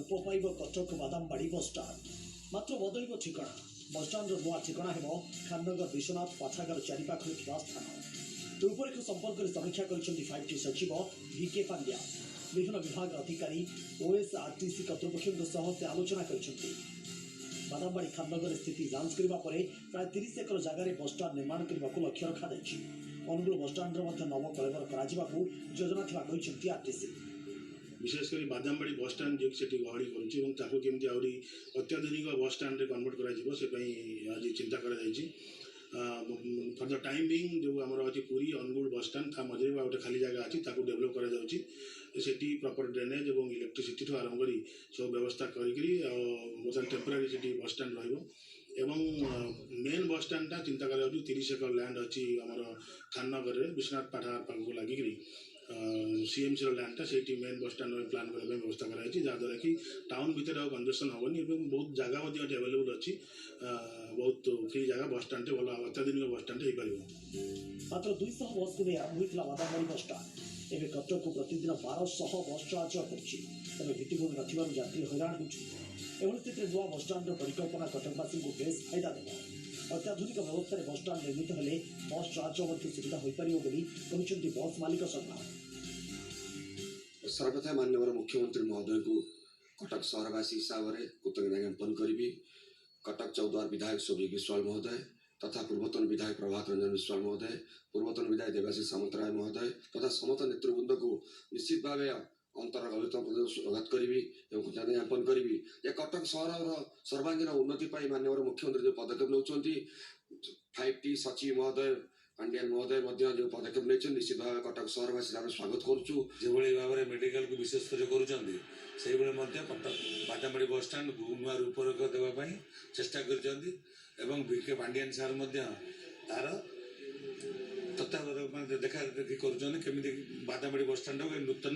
रूप पाइब कटक बादामबाड़ी बसस्टाण्ड मात्र बदल ठिकाना बसस्टाण्ड नुआ ठिकाना हेब खाननगर विश्वनाथ पाठागार चारिपाखरे थिबा स्थान रूपरेख संपर्क में समीक्षा कर 5T सचिव VK पांड्या विभिन्न विभाग अधिकारी OSRTC कर्तृपक्षों से आलोचना कर बादामबाड़ी खाननगर स्थिति जांच करने प्राय 30 एकर जगार बसस्टाण्ड निर्माण करने को लक्ष्य रखा अनुगुल बसस्टाण्ड नव कलेवर कर योजना था RTC विशेषकर बादामबाड़ी बसस्टाण्ड जो सेठी गहड़ी करुँची आहरी अत्याधुनिक बसस्टाण्ड कन्वर्ट कर आज चिंता कर फर द टाइम बिंग जो आमर अच्छी पूरी अनुगुल बसस्टाण्ड था मझे गोटे खाली जगह अच्छी डेभलप कर प्रॉपर ड्रेनेज और इलेक्ट्रिसिटी ठूँ आरंभ कर सब व्यवस्था कर टेम्परारी से बसस्टाण्ड एवं मेन बसस्टाण्डटा चिंता कर 30 एकर लैंड अच्छी आमर खाननगर विश्वनाथ पाठागार पाखक लगिक CMC लैंडटा से मेन बसस्टाण्ड प्लान करने व्यवस्था कराई जहाँद्वारा कि टाउन भितर कंजेशन हेनी बहुत जगह अवेलेबल अच्छी बहुत फ्री जगह बसस्टाण्ड भल अत्याधुनिक बसस्टाण्ड हो पार मात्र 200 बस को नहीं आरंभ होता बादामबाड़ी बसस्टाण्ड एवं कटक को प्रतिदिन 1200 बस चलाचल करभित्तिभूमि नथिबारु यात्री हैरान होती स्थित नुआ बसस्टाण्ड परिकल्पना कटकवासी को बेस फायदा देव अत्याधुनिक व्यवस्था बसस्टाण्ड निर्मित हेले बस चलाचल सुविधा हो पार बस मालिक संघ सर्वप्रथम माननीय मुख्यमंत्री महोदय को कटक सहरवासी हिसाब से कृतज्ञता ज्ञापन करी कटक चौद्वार विधायक शोभिक विश्वाल महोदय तथा पूर्वतन विधायक प्रभात रंजन विश्वाल महोदय पूर्वतन विधायक देवाशीष सामंतराय महोदय तथा समस्त नेतृवृंद को निश्चित भाव अंतर्गत स्वागत करी कृतज्ञता ज्ञापन करी कटक सहर सर्वांगीन उन्नति माननीय मुख्यमंत्री जो पदक्षेप नौकरी 5T सचिव महोदय पांड्यान महोदय जो पदक्षेप नहीं निश्चित भाव कटक सहरवासी स्वागत करुँ भाव में मेडिकल को विशेष कर कटक बादामबाड़ी बसस्टाण्ड नुआ रूपरेख देवाई चेष्टा कर VK पांड्यान सार तार तत्वावधान देखा देखी कर बादामबाड़ी बसस्टाण्ड नूतन